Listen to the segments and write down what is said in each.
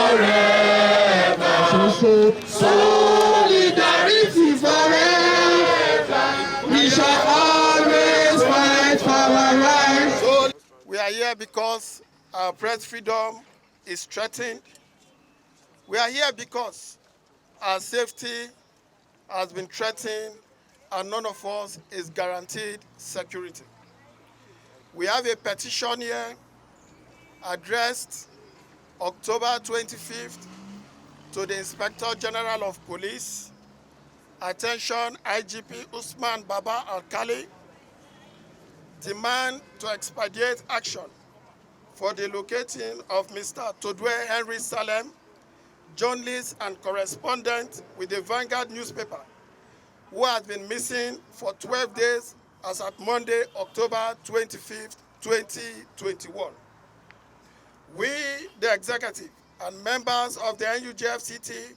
forever. Solidarity forever. We shall always fight for our rights. We are here because our press freedom is threatened. We are here because our safety has been threatened and none of us is guaranteed security. We have a petition here addressed October 25th to the Inspector General of Police. Attention, IGP Usman Baba Alkali. Demand to expedite action for the locating of Mr. Todwe Henry Salem, journalist and correspondent with the Vanguard newspaper, who has been missing for 12 days as at Monday, October 25th, 2021. We, the executive and members of the NUJ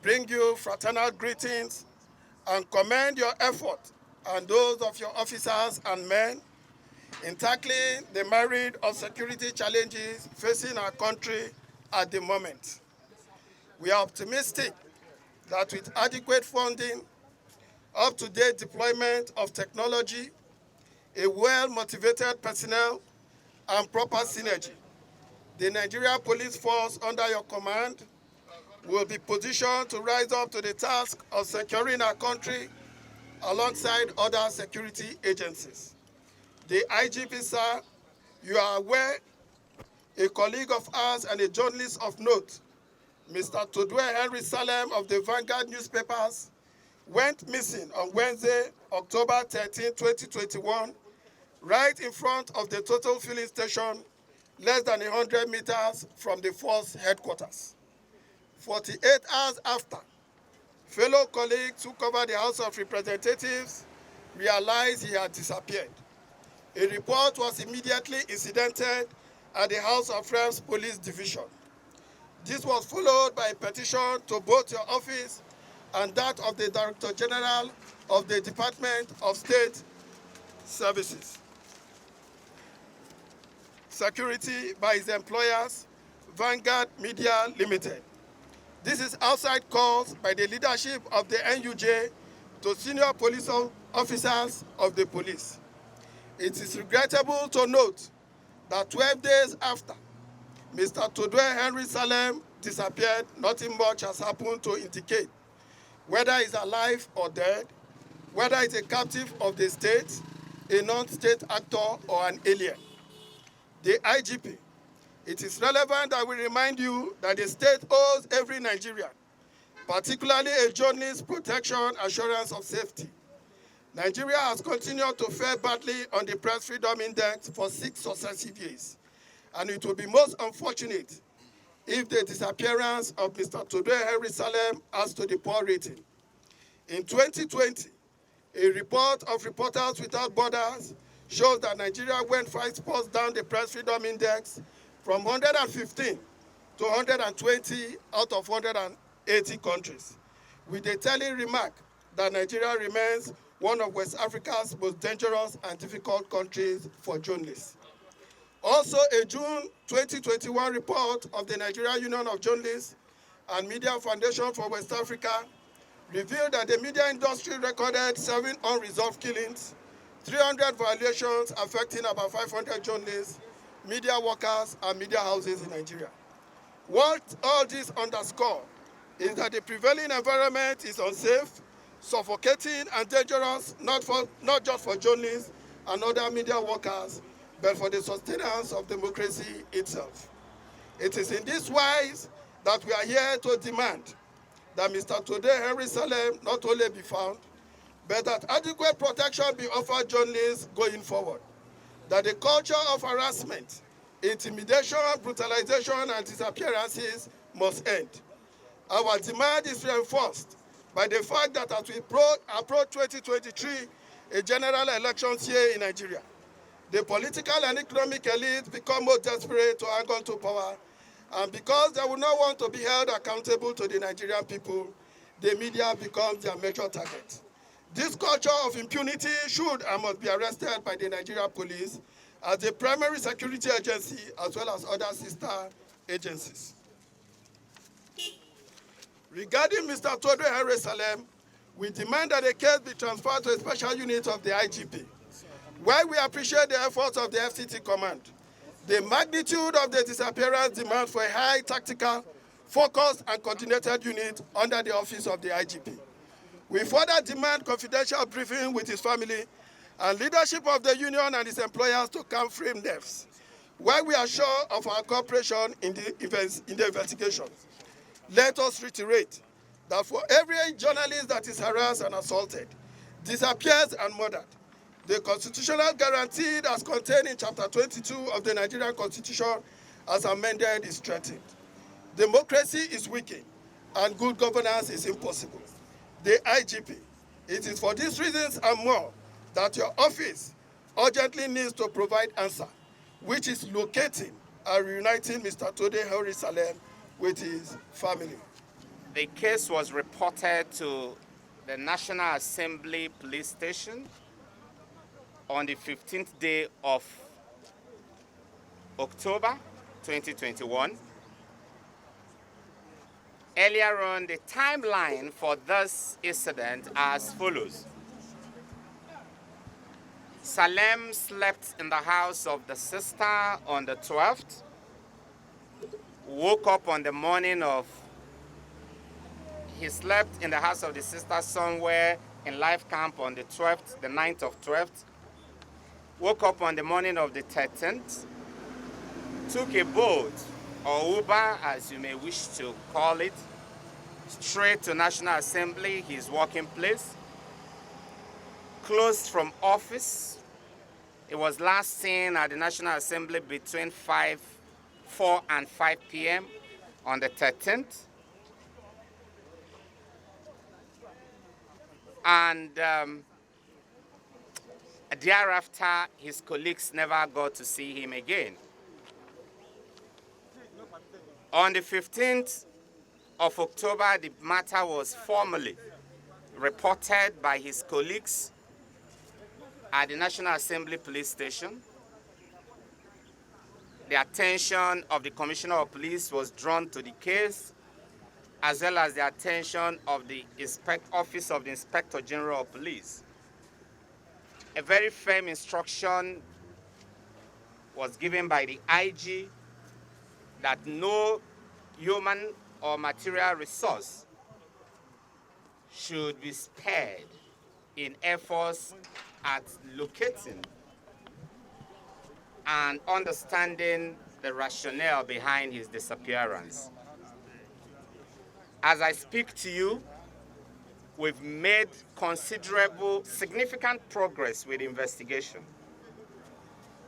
bring you fraternal greetings and commend your effort and those of your officers and men in tackling the myriad of security challenges facing our country at the moment. We are optimistic that with adequate funding, up-to-date deployment of technology, a well-motivated personnel, and proper synergy, the Nigeria Police Force under your command will be positioned to rise up to the task of securing our country alongside other security agencies. The IGP, sir, you are aware, a colleague of ours and a journalist of note, Mr. Todwe Henry Salem of the Vanguard newspapers, went missing on Wednesday, October 13, 2021, right in front of the Total filling station, less than 100 meters from the force headquarters. 48 hours after, fellow colleagues who covered the House of Representatives realized he had disappeared. A report was immediately incidented at the House of Reps Police Division. This was followed by a petition to both your office and that of the Director General of the Department of State Services Security by his employers, Vanguard Media Limited. This is outside calls by the leadership of the NUJ to senior police officers of the police. It is regrettable to note that 12 days after Mr. Todwe Henry Salem disappeared, nothing much has happened to indicate whether he's alive or dead, whether he's a captive of the state, a non-state actor, or an alien. The IGP, it is relevant that we remind you that the state owes every Nigerian, particularly a journalist, protection, assurance of safety. Nigeria has continued to fare badly on the Press Freedom Index for 6 successive years, and it would be most unfortunate if the disappearance of Mr. Todwe Henry Salem adds to the poor rating. In 2020, a report of Reporters Without Borders shows that Nigeria went 5 spots down the Press Freedom Index from 115 to 120 out of 180 countries, with a telling remark that Nigeria remains one of West Africa's most dangerous and difficult countries for journalists. Also, a June 2021 report of the Nigeria Union of Journalists and Media Foundation for West Africa revealed that the media industry recorded 7 unresolved killings, 300 violations affecting about 500 journalists, media workers, and media houses in Nigeria. What all this underscore is that the prevailing environment is unsafe, suffocating, and dangerous, not just for journalists and other media workers, but for the sustenance of democracy itself. It is in this wise that we are here to demand that Mr. Todwe Henry Salem not only be found, but that adequate protection be offered journalists going forward, that the culture of harassment, intimidation, brutalization, and disappearances must end. Our demand is reinforced by the fact that as we approach 2023, a general elections year in Nigeria, the political and economic elite become more desperate to hang on to power, and because they will not want to be held accountable to the Nigerian people, the media becomes their major target. This culture of impunity should and must be arrested by the Nigeria Police as the primary security agency as well as other sister agencies. Regarding Mr. Todo Henry Salem, we demand that the case be transferred to a special unit of the IGP. While we appreciate the efforts of the FCT command, the magnitude of the disappearance demands for a high tactical, focused, and coordinated unit under the office of the IGP. We further demand confidential briefing with his family and leadership of the union and his employers to calm frame nerves, while we are sure of our cooperation in the investigation. Let us reiterate that for every journalist that is harassed and assaulted, disappears and murdered, the constitutional guarantee as contained in Chapter 22 of the Nigerian Constitution as amended is threatened. Democracy is weakened and good governance is impossible. The IGP, it is for these reasons and more that your office urgently needs to provide answer, which is locating and reuniting Mr. Tode Henry Salem with his family. The case was reported to the National Assembly Police Station on the 15th day of October 2021. Earlier on, the timeline for this incident as follows. Salem slept in the house of the sister on the 12th, woke up on the morning of, he slept in the house of the sister somewhere in Life Camp on the 12th, the 9th of 12th, woke up on the morning of the 13th, took a boat or Uber, as you may wish to call it, straight to National Assembly, his working place, closed from office. It was last seen at the National Assembly between 4 and 5 p.m. on the 13th. And thereafter, his colleagues never got to see him again. On the 15th of October, the matter was formally reported by his colleagues at the National Assembly Police Station. The attention of the Commissioner of Police was drawn to the case, as well as the attention of the Office of the Inspector General of Police. A very firm instruction was given by the IG that no human or material resource should be spared in efforts at locating and understanding the rationale behind his disappearance. As I speak to you, we've made considerable, significant progress with the investigation.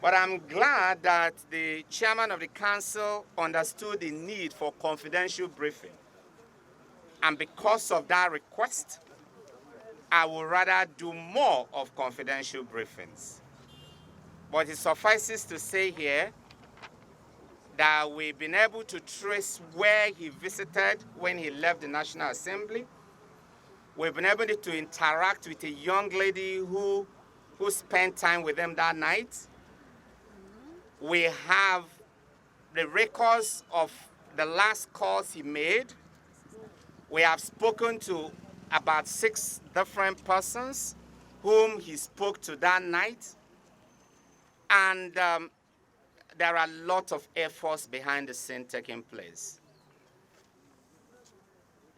But I'm glad that the chairman of the council understood the need for confidential briefing. And because of that request, I would rather do more of confidential briefings. But it suffices to say here that we've been able to trace where he visited when he left the National Assembly. We've been able to interact with a young lady who spent time with him that night. We have the records of the last calls he made. We have spoken to about 6 different persons whom he spoke to that night. And there are a lot of efforts behind the scene taking place.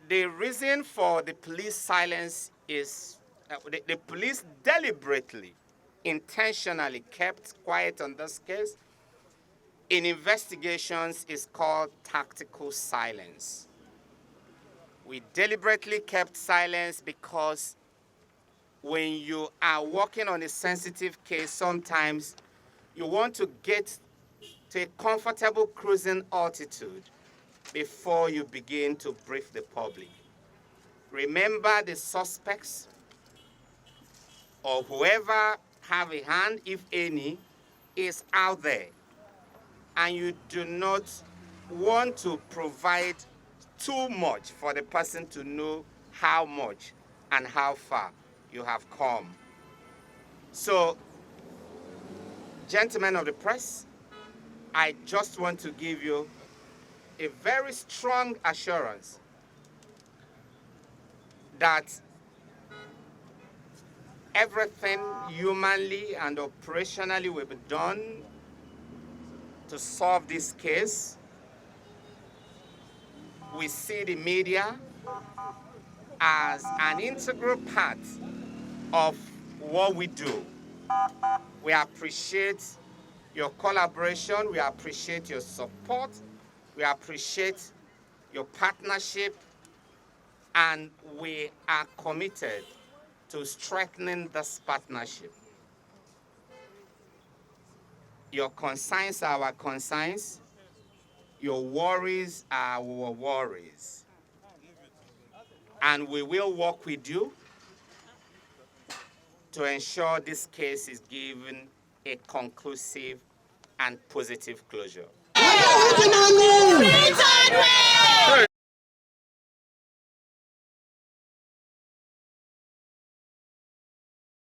The reason for the police silence is the police deliberately, intentionally kept quiet on this case. In investigations, it's called tactical silence. We deliberately kept silence because when you are working on a sensitive case, sometimes you want to get to a comfortable cruising altitude before you begin to brief the public. Remember, the suspects or whoever have a hand, if any, is out there. And you do not want to provide too much for the person to know how much and how far you have come. So, gentlemen of the press, I just want to give you a very strong assurance that everything humanly and operationally will be done to solve this case. We see the media as an integral part of what we do. We appreciate your collaboration, we appreciate your support, we appreciate your partnership, and we are committed to strengthening this partnership. Your concerns are our concerns, your worries are our worries. And we will work with you to ensure this case is given a conclusive and positive closure.